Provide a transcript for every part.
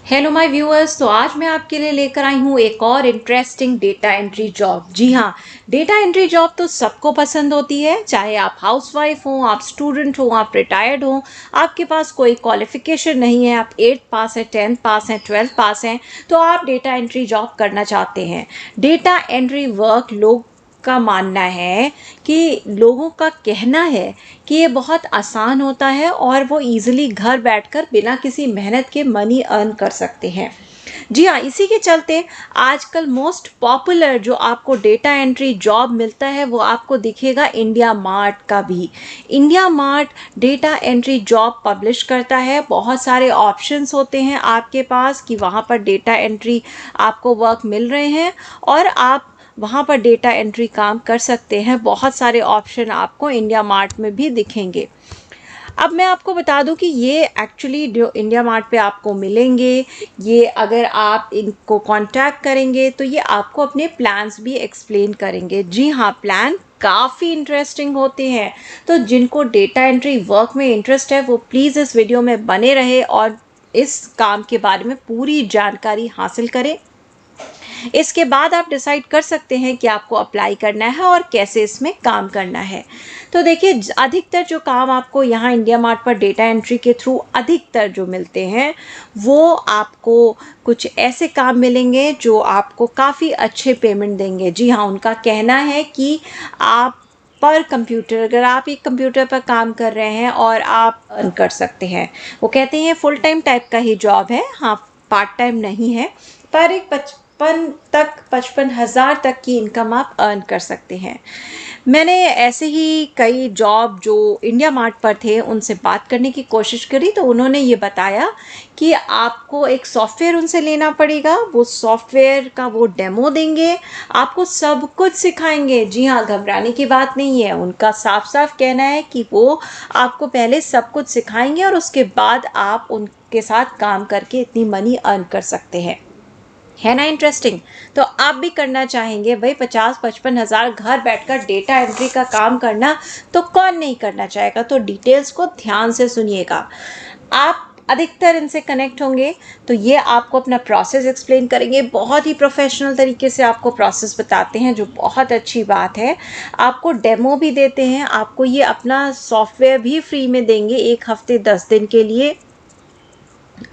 Hello my viewers. तो आज मैं आपके लिए लेकर आई हूँ एक और इंटरेस्टिंग डेटा एंट्री जॉब। जी हाँ, डेटा एंट्री जॉब तो सबको पसंद होती है, चाहे आप हाउसवाइफ हो, आप स्टूडेंट हो, आप रिटायर्ड हो, आपके पास कोई क्वालिफिकेशन नहीं है, आप 8th पास हैं, 10th पास हैं, 12th पास हैं, तो आप डेटा एंट्री जॉब करना चाहते हैं। डेटा एंट्री वर्क लोग का मानना है कि लोगों का कहना है कि ये बहुत आसान होता है और वो इजीली घर बैठकर बिना किसी मेहनत के मनी अर्न कर सकते हैं। जी हाँ, इसी के चलते आजकल मोस्ट पॉपुलर जो आपको डेटा एंट्री जॉब मिलता है वो आपको दिखेगा इंडिया मार्ट का भी। India mart data entry job publish करता है। बहुत सारे ऑप्शंस होते हैं आपके पास कि वहाँ पर डेटा एंट्री आपको वर्क मिल रहे हैं और आप वहाँ पर डेटा एंट्री काम कर सकते हैं। बहुत सारे ऑप्शन आपको इंडिया मार्ट में भी दिखेंगे। अब मैं आपको बता दूं कि ये एक्चुअली जो इंडिया मार्ट पे आपको मिलेंगे, ये अगर आप इनको कांटेक्ट करेंगे तो ये आपको अपने प्लान्स भी एक्सप्लेन करेंगे। जी हाँ, प्लान काफ़ी इंटरेस्टिंग होते हैं। तो जिनको डेटा एंट्री वर्क में इंटरेस्ट है वो प्लीज़ इस वीडियो में बने रहे और इस काम के बारे में पूरी जानकारी हासिल करें। इसके बाद आप डिसाइड कर सकते हैं कि आपको अप्लाई करना है और कैसे इसमें काम करना है। तो देखिए, अधिकतर जो काम आपको यहाँ इंडिया मार्ट पर डेटा एंट्री के थ्रू अधिकतर जो मिलते हैं वो आपको कुछ ऐसे काम मिलेंगे जो आपको काफ़ी अच्छे पेमेंट देंगे। जी हाँ, उनका कहना है कि आप पर कंप्यूटर, अगर आप एक कंप्यूटर पर काम कर रहे हैं और आप अर्न कर सकते हैं। वो कहते हैं फुल टाइम टाइप का ही जॉब है, हाँ पार्ट टाइम नहीं है, पर एक 55,000 तक की इनकम आप अर्न कर सकते हैं। मैंने ऐसे ही कई जॉब जो इंडिया मार्ट पर थे उनसे बात करने की कोशिश करी तो उन्होंने ये बताया कि आपको एक सॉफ्टवेयर उनसे लेना पड़ेगा, वो सॉफ्टवेयर का वो डेमो देंगे, आपको सब कुछ सिखाएंगे। जी हाँ, घबराने की बात नहीं है। उनका साफ साफ कहना है कि वो आपको पहले सब कुछ सिखाएंगे और उसके बाद आप उनके साथ काम करके इतनी मनी अर्न कर सकते हैं। है ना इंटरेस्टिंग? तो आप भी करना चाहेंगे भाई 50-55 हज़ार घर बैठकर डेटा एंट्री का काम करना, तो कौन नहीं करना चाहेगा। तो डिटेल्स को ध्यान से सुनिएगा। आप अधिकतर इनसे कनेक्ट होंगे तो ये आपको अपना प्रोसेस एक्सप्लेन करेंगे, बहुत ही प्रोफेशनल तरीके से आपको प्रोसेस बताते हैं, जो बहुत अच्छी बात है। आपको डेमो भी देते हैं, आपको ये अपना सॉफ्टवेयर भी फ्री में देंगे 1 हफ्ते 10 दिन के लिए।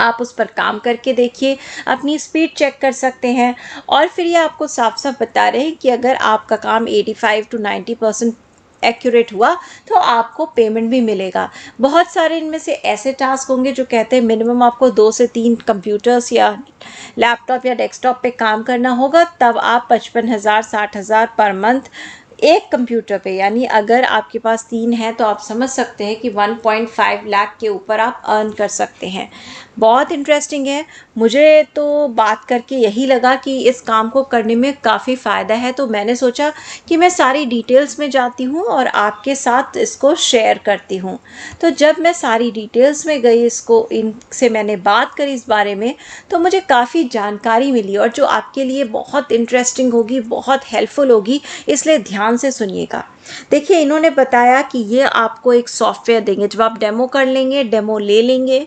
आप उस पर काम करके देखिए, अपनी स्पीड चेक कर सकते हैं और फिर ये आपको साफ साफ बता रहे हैं कि अगर आपका काम 85 to 90% एक्यूरेट हुआ तो आपको पेमेंट भी मिलेगा। बहुत सारे इनमें से ऐसे टास्क होंगे जो कहते हैं मिनिमम आपको 2 से 3 कंप्यूटर्स या लैपटॉप या डेस्कटॉप पे काम करना होगा, तब आप 55,000 60,000 पर मंथ एक कंप्यूटर पे, यानी अगर आपके पास 3 है तो आप समझ सकते हैं कि 1.5 लाख के ऊपर आप अर्न कर सकते हैं। बहुत इंटरेस्टिंग है। मुझे तो बात करके यही लगा कि इस काम को करने में काफ़ी फ़ायदा है, तो मैंने सोचा कि मैं सारी डिटेल्स में जाती हूँ और आपके साथ इसको शेयर करती हूँ। तो जब मैं सारी डिटेल्स में गई, इसको इनसे मैंने बात करी इस बारे में, तो मुझे काफ़ी जानकारी मिली और जो आपके लिए बहुत इंटरेस्टिंग होगी, बहुत हेल्पफुल होगी, इसलिए ध्यान से सुनिएगा। देखिए, इन्होंने बताया कि ये आपको एक सॉफ्टवेयर देंगे। जब आप डेमो कर लेंगे, डेमो ले लेंगे,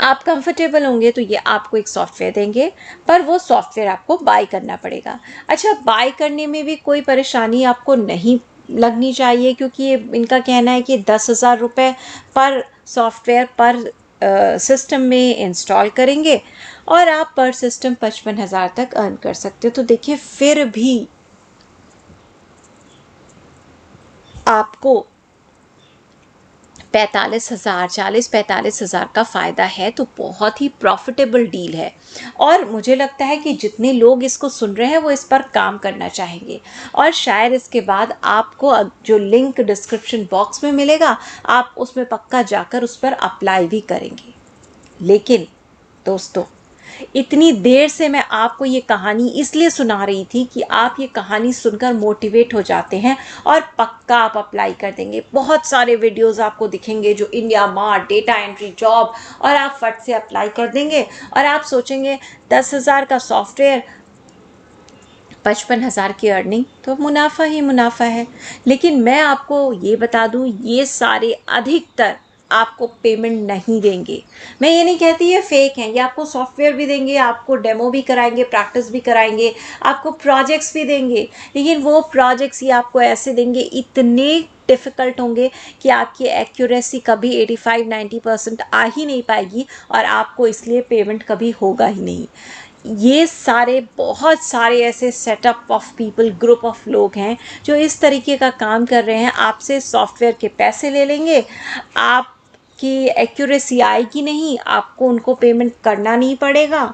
आप कंफर्टेबल होंगे तो ये आपको एक सॉफ्टवेयर देंगे, पर वो सॉफ्टवेयर आपको बाय करना पड़ेगा। अच्छा, बाय करने में भी कोई परेशानी आपको नहीं लगनी चाहिए, क्योंकि ये इनका कहना है कि 10,000 रुपये पर सॉफ्टवेयर पर सिस्टम में इंस्टॉल करेंगे और आप पर सिस्टम 55,000 तक अर्न कर सकते हो। तो देखिए, फिर भी आपको 45,000 40-45,000 का फ़ायदा है, तो बहुत ही प्रॉफिटेबल डील है। और मुझे लगता है कि जितने लोग इसको सुन रहे हैं वो इस पर काम करना चाहेंगे और शायद इसके बाद आपको जो लिंक डिस्क्रिप्शन बॉक्स में मिलेगा, आप उसमें पक्का जाकर उस पर अप्लाई भी करेंगे। लेकिन दोस्तों, इतनी देर से मैं आपको ये कहानी इसलिए सुना रही थी कि आप ये कहानी सुनकर मोटिवेट हो जाते हैं और पक्का आप अप्लाई कर देंगे। बहुत सारे वीडियोस आपको दिखेंगे जो India mart data entry job, और आप फट से अप्लाई कर देंगे और आप सोचेंगे 10,000 का सॉफ्टवेयर, 55,000 की अर्निंग, तो मुनाफा ही मुनाफा है। लेकिन मैं आपको ये बता दूं, ये सारे अधिकतर आपको पेमेंट नहीं देंगे। मैं ये नहीं कहती ये फेक हैं, ये आपको सॉफ्टवेयर भी देंगे, आपको डेमो भी कराएंगे, प्रैक्टिस भी कराएंगे, आपको प्रोजेक्ट्स भी देंगे, लेकिन वो प्रोजेक्ट्स ये आपको ऐसे देंगे, इतने डिफ़िकल्ट होंगे कि आपकी एक्यूरेसी कभी 85-90% आ ही नहीं पाएगी और आपको इसलिए पेमेंट कभी होगा ही नहीं। ये सारे बहुत सारे ऐसे setup of people, group of लोग हैं जो इस तरीके का काम कर रहे हैं। आपसे सॉफ्टवेयर के पैसे ले लेंगे, आपकी एक्यूरेसी आएगी नहीं, आपको उनको पेमेंट करना नहीं पड़ेगा।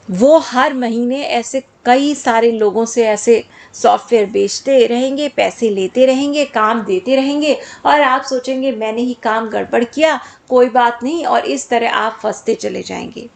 वो हर महीने ऐसे कई सारे लोगों से ऐसे सॉफ्टवेयर बेचते रहेंगे, पैसे लेते रहेंगे, काम देते रहेंगे और आप सोचेंगे मैंने ही काम गड़बड़ किया, कोई बात नहीं, और इस तरह आप फंसते चले जाएंगे।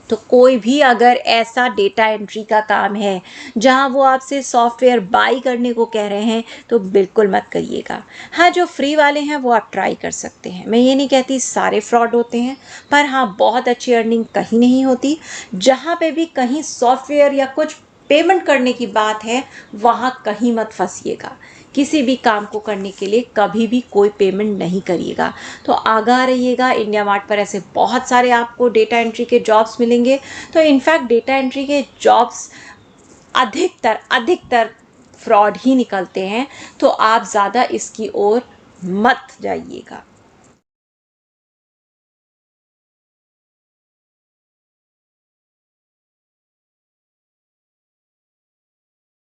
तो कोई भी अगर ऐसा डेटा एंट्री का काम है जहां वो आपसे सॉफ्टवेयर बाई करने को कह रहे हैं तो बिल्कुल मत करिएगा। हाँ, जो फ्री वाले हैं वो आप ट्राई कर सकते हैं। मैं ये नहीं कहती सारे फ्रॉड होते हैं, पर हाँ, बहुत अच्छी अर्निंग कहीं नहीं होती। जहाँ पे भी कहीं सॉफ्टवेयर या कुछ पेमेंट करने की बात है वहाँ कहीं मत फंसिएगा। किसी भी काम को करने के लिए कभी भी कोई पेमेंट नहीं करिएगा। तो आगाह रहिएगा, इंडिया मार्ट पर ऐसे बहुत सारे आपको डेटा एंट्री के जॉब्स मिलेंगे। तो इनफैक्ट डेटा एंट्री के जॉब्स अधिकतर फ्रॉड ही निकलते हैं, तो आप ज़्यादा इसकी ओर मत जाइएगा।